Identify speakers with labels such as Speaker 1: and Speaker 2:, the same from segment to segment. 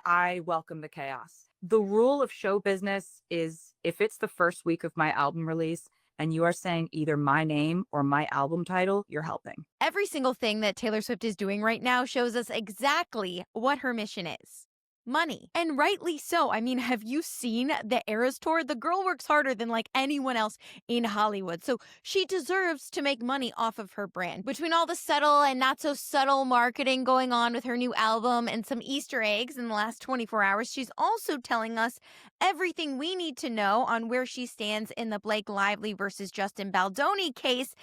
Speaker 1: I welcome the chaos. The rule of show business is if it's the first week of my album release and you are saying either my name or my album title, you're helping.
Speaker 2: Every single thing that Taylor Swift is doing right now shows us exactly what her mission is. Money. And rightly so. I mean, have you seen the Eras Tour? The girl works harder than like anyone else in Hollywood. So she deserves to make money off of her brand. Between all the subtle and not so subtle marketing going on with her new album and some Easter eggs in the last 24 hours, she's also telling us everything we need to know on where she stands in the Blake Lively versus Justin Baldoni case,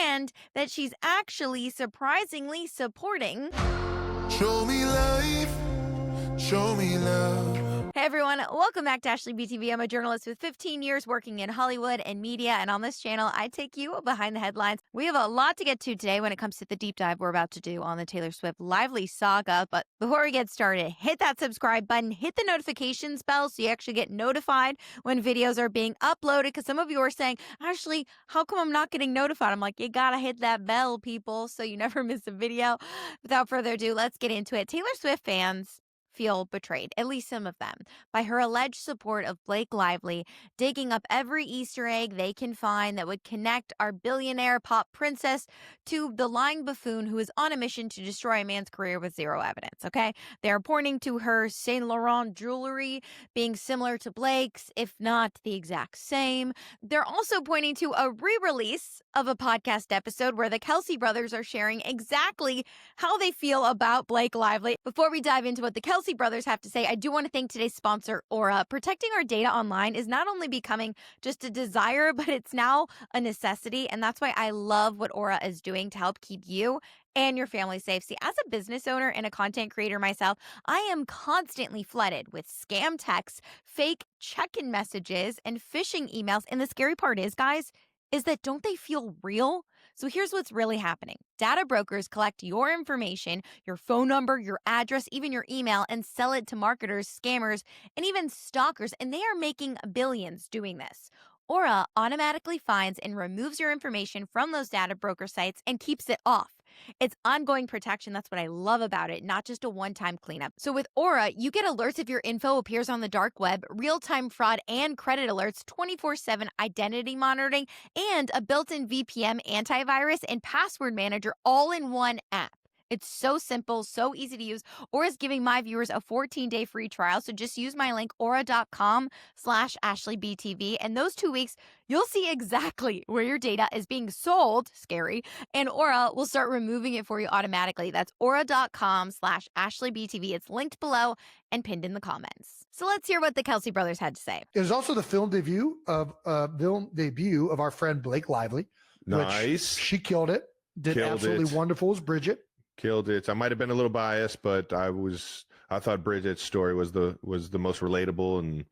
Speaker 2: and that she's actually surprisingly supporting.
Speaker 3: Show me life. Show me love.
Speaker 2: Hey everyone, welcome back to Ashley BTV. I'm a journalist with 15 years working in Hollywood and media, and on this channel, I take you behind the headlines. We have a lot to get to today when it comes to the deep dive we're about to do on the Taylor Swift Lively saga. But before we get started, hit that subscribe button, hit the notifications bell so you actually get notified when videos are being uploaded, because some of you are saying, Ashley, how come I'm not getting notified? I'm like, you gotta hit that bell, people, so you never miss a video. Without further ado, let's get into it. Taylor Swift fans feel betrayed, at least some of them, by her alleged support of Blake Lively, digging up every Easter egg they can find that would connect our billionaire pop princess to the lying buffoon who is on a mission to destroy a man's career with zero evidence, okay? They're pointing to her Saint Laurent jewelry being similar to Blake's, if not the exact same. They're also pointing to a re-release of a podcast episode where the Kelce brothers are sharing exactly how they feel about Blake Lively. Before we dive into what the Kelce brothers have to say, I do want to thank today's sponsor, Aura. Protecting our data online is not only becoming just a desire, but it's now a necessity. And that's why I love what Aura is doing to help keep you and your family safe. See, as a business owner and a content creator myself, I am constantly flooded with scam texts, fake check-in messages, and phishing emails. And the scary part is, guys, is that don't they feel real? So here's what's really happening. Data brokers collect your information, your phone number, your address, even your email, and sell it to marketers, scammers, and even stalkers, and they are making billions doing this. Aura automatically finds and removes your information from those data broker sites and keeps it off. It's ongoing protection. That's what I love about it, not just a one-time cleanup. So with Aura, you get alerts if your info appears on the dark web, real-time fraud and credit alerts, 24/7 identity monitoring, and a built-in VPN antivirus and password manager all in one app. It's so simple, so easy to use. Aura is giving my viewers a 14-day free trial. So just use my link, aura.com/AshleyBTV. And those 2 weeks, you'll see exactly where your data is being sold. Scary. And Aura will start removing it for you automatically. That's aura.com/AshleyBTV. It's linked below and pinned in the comments. So let's hear what the Kelce brothers had to say.
Speaker 4: It was also the film debut of our friend Blake Lively.
Speaker 5: Nice.
Speaker 4: She killed it. Did absolutely wonderful as Bridget.
Speaker 5: Killed it. I might have been a little biased, but I thought Bridget's story was the most relatable and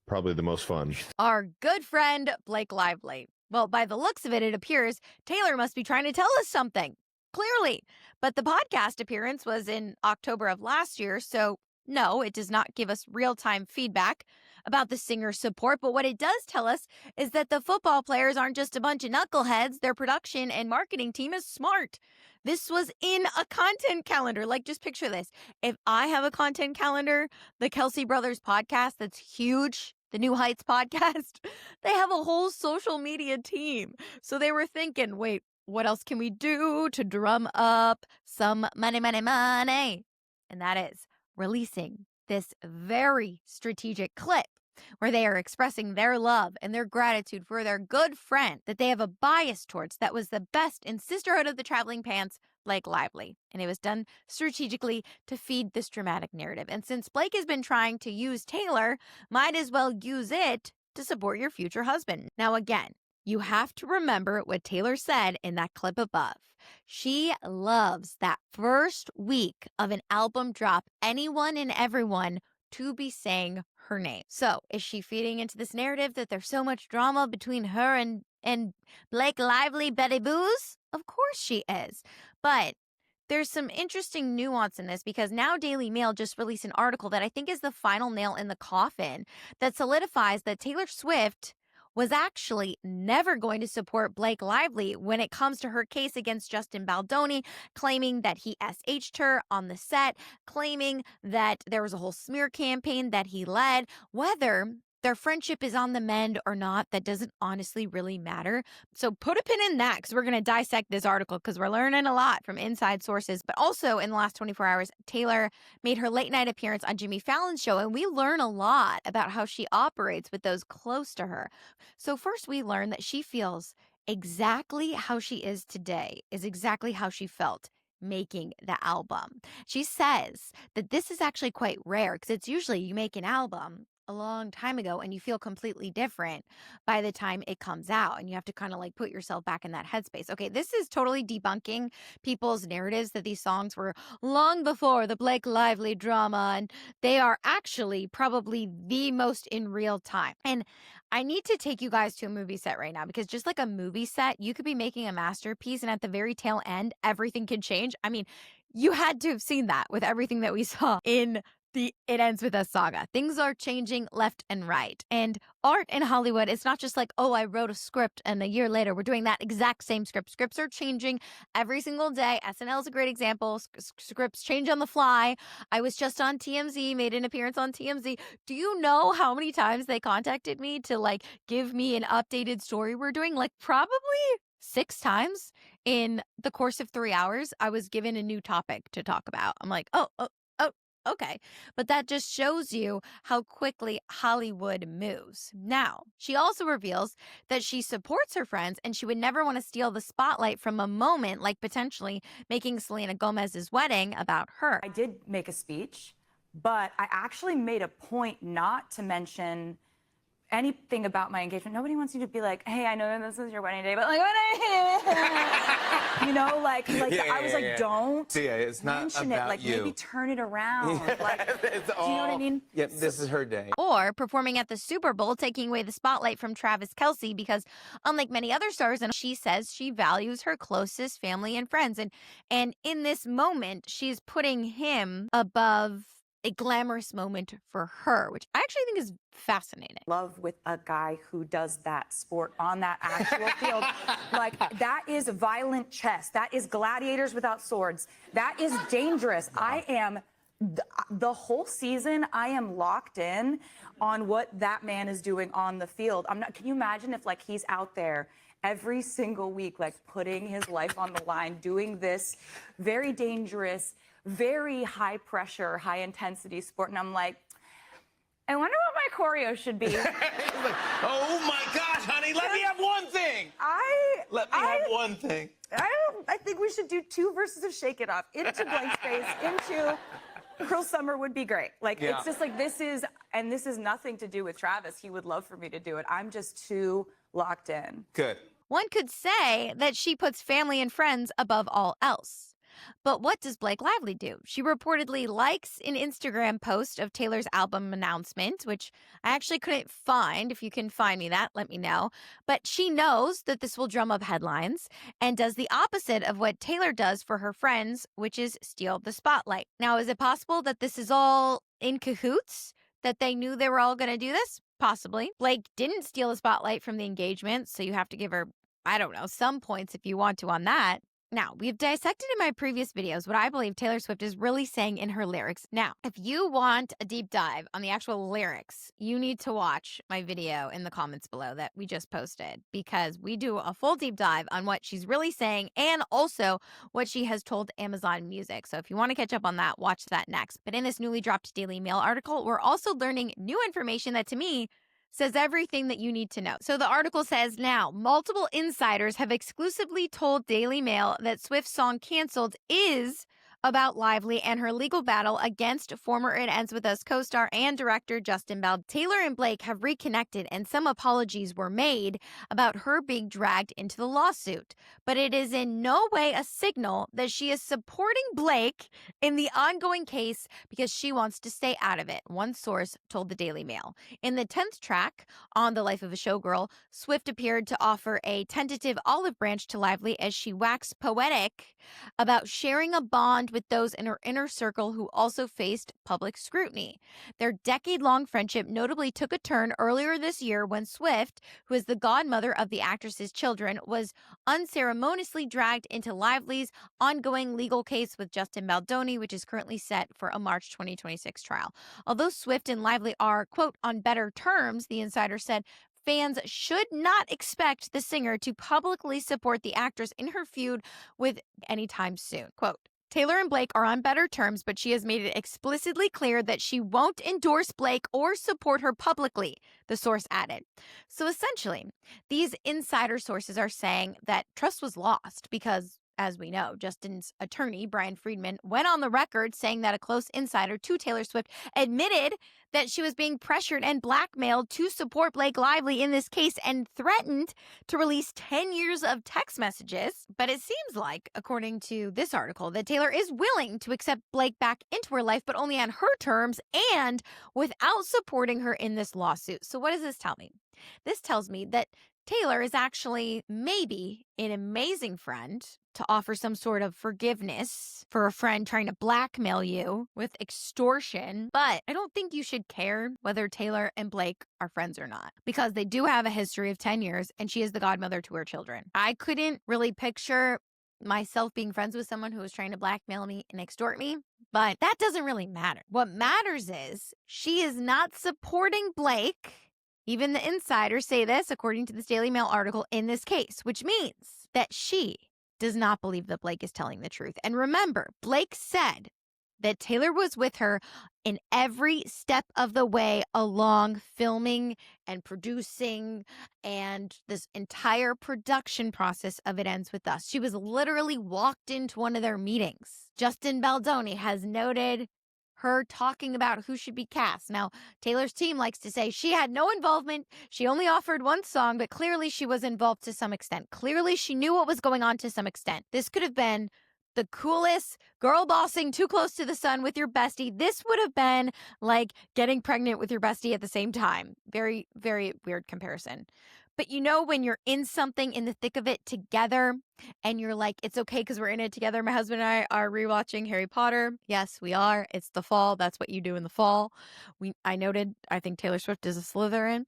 Speaker 5: probably the most fun.
Speaker 2: Our good friend Blake Lively. Well, by the looks of it, it appears Taylor must be trying to tell us something. Clearly. But the podcast appearance was in October of last year, so no, it does not give us real-time feedback about the singer's support, but what it does tell us is that the football players aren't just a bunch of knuckleheads. Their production and marketing team is smart. This was in a content calendar. Like, just picture this. If I have a content calendar, the Kelce Brothers podcast, that's huge, the New Heights podcast, they have a whole social media team. So they were thinking, wait, what else can we do to drum up some money? And that is releasing this very strategic clip where they are expressing their love and their gratitude for their good friend that they have a bias towards that was the best in Sisterhood of the Traveling Pants, Blake Lively. And it was done strategically to feed this dramatic narrative. And since Blake has been trying to use Taylor, might as well use it to support your future husband. Now, again, you have to remember what Taylor said in that clip above. She loves that first week of an album drop, anyone and everyone to be saying her name. So is she feeding into this narrative that there's so much drama between her and Blake Lively, Betty Boos? Of course she is. But there's some interesting nuance in this because now Daily Mail just released an article that I think is the final nail in the coffin that solidifies that Taylor Swift was actually never going to support Blake Lively when it comes to her case against Justin Baldoni, claiming that he SH'd her on the set, claiming that there was a whole smear campaign that he led. Whether their friendship is on the mend or not, that doesn't honestly really matter. So put a pin in that, because we're going to dissect this article, because we're learning a lot from inside sources. But also in the last 24 hours, Taylor made her late night appearance on Jimmy Fallon's show, and we learn a lot about how she operates with those close to her. So first, we learn that she feels exactly how she is today is exactly how she felt making the album. She says that this is actually quite rare, because it's usually you make an album a long time ago and you feel completely different by the time it comes out, and you have to kind of like put yourself back in that headspace. Okay, this is totally debunking people's narratives that these songs were long before the Blake Lively drama, and they are actually probably the most in real time. And I need to take you guys to a movie set right now, because just like a movie set, you could be making a masterpiece and at the very tail end, everything could change. I mean, you had to have seen that with everything that we saw in the It Ends With Us saga. Things are changing left and right. And art in Hollywood, it's not just like, oh, I wrote a script and a year later we're doing that exact same script. Scripts are changing every single day. SNL is a great example. Scripts change on the fly. I was just on TMZ, made an appearance on TMZ. Do you know how many times they contacted me to like give me an updated story we're doing? Like probably 6 times in the course of 3 hours. I was given a new topic to talk about. I'm like, oh, okay. But that just shows you how quickly Hollywood moves. Now, she also reveals that she supports her friends and she would never want to steal the spotlight from a moment like potentially making Selena Gomez's wedding about her.
Speaker 1: I did make a speech, but I actually made a point not to mention anything about my engagement. Nobody wants you to be like, hey, I know this is your wedding day, but like, you know, like I was like, don't
Speaker 6: it's not
Speaker 1: mention
Speaker 6: about
Speaker 1: it. Like,
Speaker 6: you.
Speaker 1: maybe turn it around. Like, do you know what I mean?
Speaker 6: Yep, this is her day.
Speaker 2: Or performing at the Super Bowl, taking away the spotlight from Travis Kelce, because unlike many other stars, and she says she values her closest family and friends. And in this moment, she's putting him above a glamorous moment for her, which I actually think is fascinating.
Speaker 1: Love with a guy who does that sport on that actual field. Like, that is violent chess. That is gladiators without swords. That is dangerous. I am, the whole season, I am locked in on what that man is doing on the field. Can you imagine if like he's out there every single week, like putting his life on the line, doing this very dangerous, very high pressure, high intensity sport. And I'm like, I wonder what my choreo should be.
Speaker 6: Like, oh my gosh, honey, let me have one thing. Let me have one thing.
Speaker 1: I think we should do 2 verses of Shake It Off into Blank Space, into Cruel Summer would be great. Like, it's just like, this is nothing to do with Travis. He would love for me to do it. I'm just too locked in.
Speaker 6: Good.
Speaker 2: One could say that she puts family and friends above all else. But what does Blake Lively do? She reportedly likes an Instagram post of Taylor's album announcement, which I actually couldn't find. If you can find me that, let me know. But she knows that this will drum up headlines and does the opposite of what Taylor does for her friends, which is steal the spotlight. Now, is it possible that this is all in cahoots? That they knew they were all going to do this? Possibly. Blake didn't steal the spotlight from the engagement, so you have to give her, I don't know, some points if you want to on that. Now, we've dissected in my previous videos what I believe Taylor Swift is really saying in her lyrics. Now, if you want a deep dive on the actual lyrics, you need to watch my video in the comments below that we just posted, because we do a full deep dive on what she's really saying and also what she has told Amazon Music. So if you want to catch up on that, watch that next. But in this newly dropped Daily Mail article, we're also learning new information that to me says everything that you need to know. So the article says now, multiple insiders have exclusively told Daily Mail that Swift's song Cancelled is about Lively and her legal battle against former It Ends With Us co-star and director Justin Baldoni. Taylor and Blake have reconnected and some apologies were made about her being dragged into the lawsuit. But it is in no way a signal that she is supporting Blake in the ongoing case because she wants to stay out of it, one source told the Daily Mail. In the 10th track on The Life of a Showgirl, Swift appeared to offer a tentative olive branch to Lively as she waxed poetic about sharing a bond with those in her inner circle who also faced public scrutiny. Their decade-long friendship notably took a turn earlier this year when Swift, who is the godmother of the actress's children, was unceremoniously dragged into Lively's ongoing legal case with Justin Baldoni, which is currently set for a March 2026 trial. Although Swift and Lively are, quote, on better terms, the insider said, fans should not expect the singer to publicly support the actress in her feud with anytime soon. Quote, Taylor and Blake are on better terms, but she has made it explicitly clear that she won't endorse Blake or support her publicly, the source added. So essentially, these insider sources are saying that trust was lost because, as we know, Justin's attorney, Brian Friedman, went on the record saying that a close insider to Taylor Swift admitted that she was being pressured and blackmailed to support Blake Lively in this case and threatened to release 10 years of text messages. But it seems like, according to this article, that Taylor is willing to accept Blake back into her life, but only on her terms and without supporting her in this lawsuit. So what does this tell me? This tells me that Taylor is actually maybe an amazing friend to offer some sort of forgiveness for a friend trying to blackmail you with extortion. But I don't think you should care whether Taylor and Blake are friends or not, because they do have a history of 10 years and she is the godmother to her children. I couldn't really picture myself being friends with someone who was trying to blackmail me and extort me, but that doesn't really matter. What matters is she is not supporting Blake. Even the insiders say this, according to this Daily Mail article, in this case, which means that she does not believe that Blake is telling the truth. And remember, Blake said that Taylor was with her in every step of the way along filming and producing and this entire production process of It Ends With Us. She was literally walked into one of their meetings. Justin Baldoni has noted her talking about who should be cast. Now, Taylor's team likes to say she had no involvement. She only offered one song, but clearly she was involved to some extent. Clearly she knew what was going on to some extent. This could have been the coolest girl bossing too close to the sun with your bestie. This would have been like getting pregnant with your bestie at the same time. Very, very weird comparison. But you know, when you're in something in the thick of it together and you're like, it's okay because we're in it together. My husband and I are rewatching Harry Potter. Yes, we are. It's the fall. That's what you do in the fall. I noted, I think Taylor Swift is a Slytherin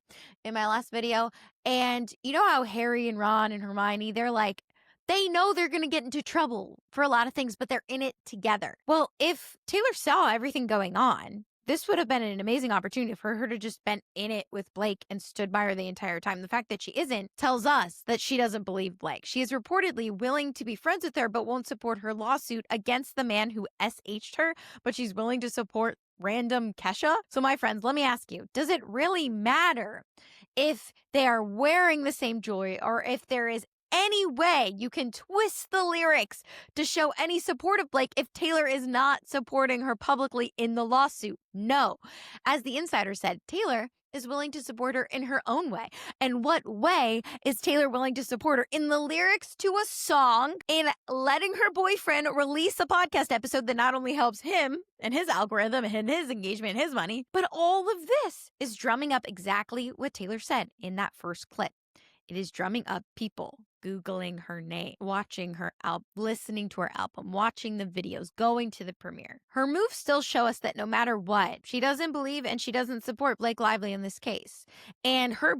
Speaker 2: in my last video. And you know how Harry and Ron and Hermione, they're like, they know they're going to get into trouble for a lot of things, but they're in it together. Well, if Taylor saw everything going on, this would have been an amazing opportunity for her to just been in it with Blake and stood by her the entire time. The fact that she isn't tells us that she doesn't believe Blake. She is reportedly willing to be friends with her, but won't support her lawsuit against the man who SH'd her, but she's willing to support random Kesha. So my friends, let me ask you, does it really matter if they are wearing the same jewelry or if there is any way you can twist the lyrics to show any support of Blake if Taylor is not supporting her publicly in the lawsuit? No. As the insider said, Taylor is willing to support her in her own way. And what way is Taylor willing to support her? In the lyrics to a song, in letting her boyfriend release a podcast episode that not only helps him and his algorithm and his engagement and his money, but all of this is drumming up exactly what Taylor said in that first clip. It is drumming up people Googling her name, watching her album, listening to her album, watching the videos, going to the premiere. Her moves still show us that no matter what, she doesn't believe and she doesn't support Blake Lively in this case. And her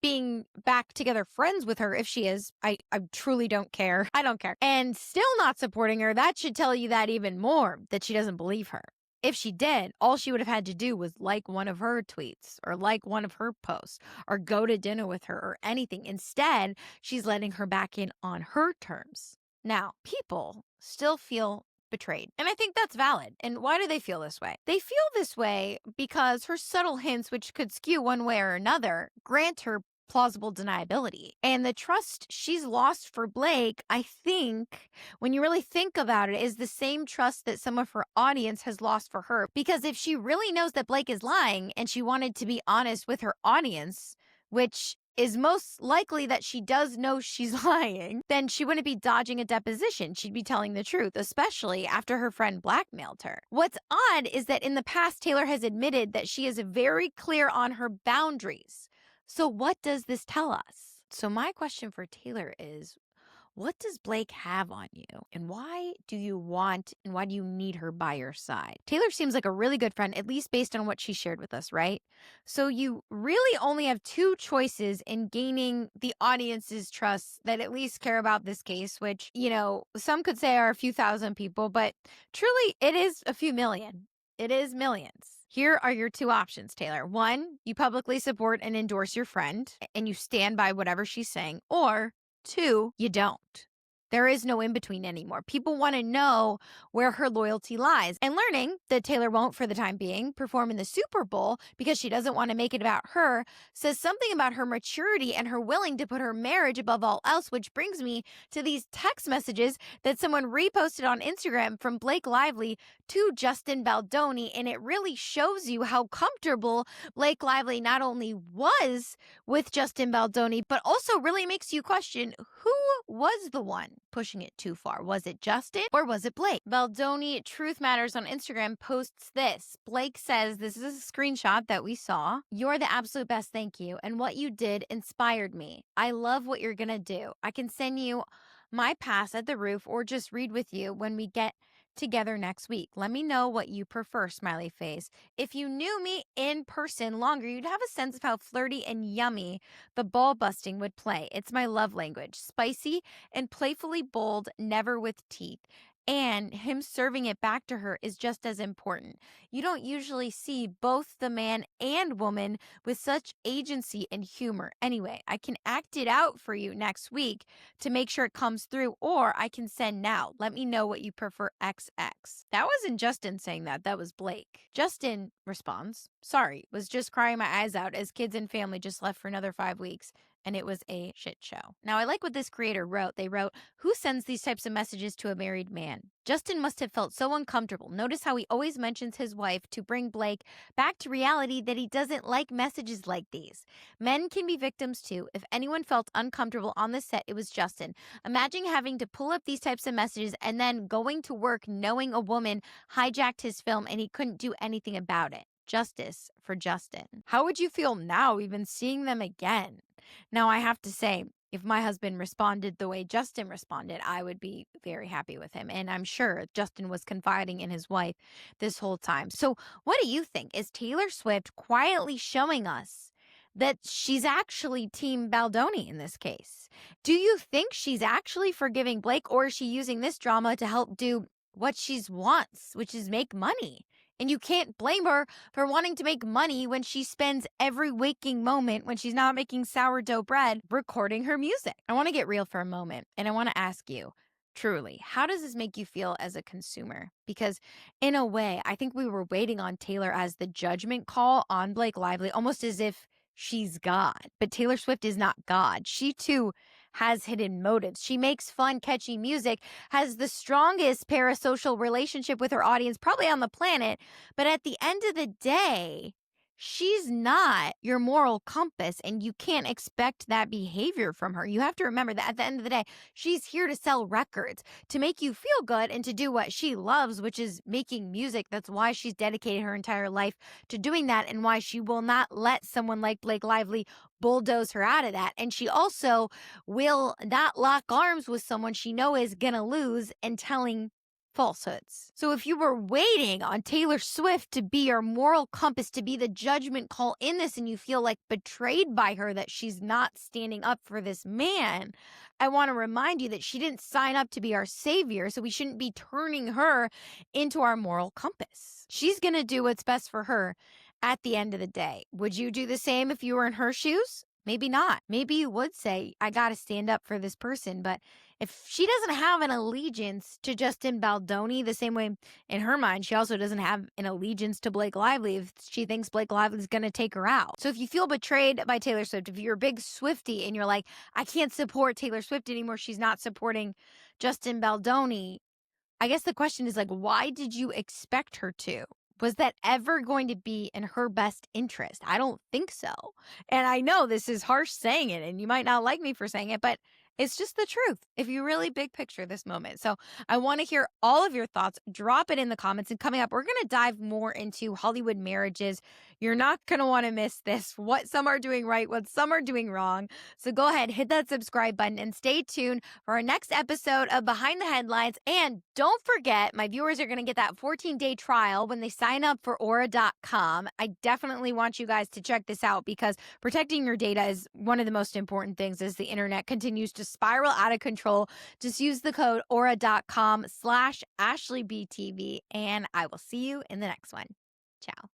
Speaker 2: being back together friends with her, if she is, I truly don't care. I don't care. And still not supporting her, that should tell you that even more, that she doesn't believe her. If she did, all she would have had to do was like one of her tweets or like one of her posts or go to dinner with her or anything. Instead, she's letting her back in on her terms. Now, people still feel betrayed, and I think that's valid. And why do they feel this way? They feel this way because her subtle hints, which could skew one way or another, grant her plausible deniability. And the trust she's lost for Blake, I think, when you really think about it, is the same trust that some of her audience has lost for her. Because if she really knows that Blake is lying and she wanted to be honest with her audience, which is most likely that she does know she's lying, then she wouldn't be dodging a deposition. She'd be telling the truth, especially after her friend blackmailed her. What's odd is that in the past, Taylor has admitted that she is very clear on her boundaries. So what does this tell us? So my question for Taylor is, What does Blake have on you? And why do you want and why do you need her by your side? Taylor seems like a really good friend, at least based on what she shared with us, right? So you really only have two choices in gaining the audience's trust that at least care about this case, which, you know, some could say are a few thousand people, but truly it is a few million. It is millions. Here are your two options, Taylor. One, you publicly support and endorse your friend and you stand by whatever she's saying. Or two, you don't. There is no in between anymore. People want to know where her loyalty lies. And learning that Taylor won't, for the time being, perform in the Super Bowl because she doesn't want to make it about her says something about her maturity and her willing to put her marriage above all else, which brings me to these text messages that someone reposted on Instagram from Blake Lively to Justin Baldoni. And it really shows you how comfortable Blake Lively not only was with Justin Baldoni, but also really makes you question who was the one pushing it too far. Was it Justin or was it Blake? Baldoni Truth Matters on Instagram posts this. Blake says, this is a screenshot that we saw. You're the absolute best, thank you. And what you did inspired me. I love what you're gonna do. I can send you my pass at the roof or just read with you when we get together next week. Let me know what you prefer, smiley face. If you knew me in person longer, you'd have a sense of how flirty and yummy the ball busting would play. It's my love language. Spicy and playfully bold, never with teeth. And him serving it back to her is just as important. You don't usually see both the man and woman with such agency and humor. Anyway, I can act it out for you next week to make sure it comes through, or I can send now. Let me know what you prefer, XX. That wasn't Justin saying that. That was Blake. Justin responds, sorry, was just crying my eyes out as kids and family just left for another 5 weeks. And it was a shit show. Now, I like what this creator wrote. They wrote, who sends these types of messages to a married man? Justin must have felt so uncomfortable. Notice how he always mentions his wife to bring Blake back to reality that he doesn't like messages like these. Men can be victims too. If anyone felt uncomfortable on the set, it was Justin. Imagine having to pull up these types of messages and then going to work knowing a woman hijacked his film and he couldn't do anything about it. Justice for Justin. How would you feel now even seeing them again? Now, I have to say, if my husband responded the way Justin responded, I would be very happy with him. And I'm sure Justin was confiding in his wife this whole time. So what do you think? Is Taylor Swift quietly showing us that she's actually Team Baldoni in this case? Do you think she's actually forgiving Blake, or is she using this drama to help do what she wants, which is make money? And you can't blame her for wanting to make money when she spends every waking moment when she's not making sourdough bread recording her music. I want to get real for a moment, and I want to ask you, truly, how does this make you feel as a consumer? Because in a way, I think we were waiting on Taylor as the judgment call on Blake Lively, almost as if she's God. But Taylor Swift is not God. She too has hidden motives. She makes fun, catchy music, has the strongest parasocial relationship with her audience probably on the planet. But at the end of the day, she's not your moral compass, and you can't expect that behavior from her. You have to remember that at the end of the day, she's here to sell records, to make you feel good, and to do what she loves, which is making music. That's why she's dedicated her entire life to doing that, and why she will not let someone like Blake Lively bulldoze her out of that. And she also will not lock arms with someone she knows is gonna lose and telling falsehoods. So if you were waiting on Taylor Swift to be your moral compass, to be the judgment call in this, and you feel like betrayed by her that she's not standing up for this man, I want to remind you that she didn't sign up to be our savior, so we shouldn't be turning her into our moral compass. She's going to do what's best for her at the end of the day. Would you do the same if you were in her shoes? Maybe not. Maybe you would say, I got to stand up for this person. But if she doesn't have an allegiance to Justin Baldoni, the same way in her mind, she also doesn't have an allegiance to Blake Lively if she thinks Blake Lively is going to take her out. So if you feel betrayed by Taylor Swift, if you're a big Swiftie and you're like, I can't support Taylor Swift anymore, she's not supporting Justin Baldoni, I guess the question is like, why did you expect her to? Was that ever going to be in her best interest? I don't think so. And I know this is harsh saying it, and you might not like me for saying it, but It's just the truth if you really big picture this moment. So I want to hear all of your thoughts. Drop it in the comments. And coming up, we're going to dive more into Hollywood marriages. You're not going to want to miss this, what some are doing right, what some are doing wrong. So go ahead, hit that subscribe button and stay tuned for our next episode of Behind the Headlines. And don't forget, my viewers are going to get that 14-day trial when they sign up for Aura.com. I definitely want you guys to check this out because protecting your data is one of the most important things as the internet continues to spiral out of control. Just use the code Aura.com/AshleyBTV, and I will see you in the next one. Ciao.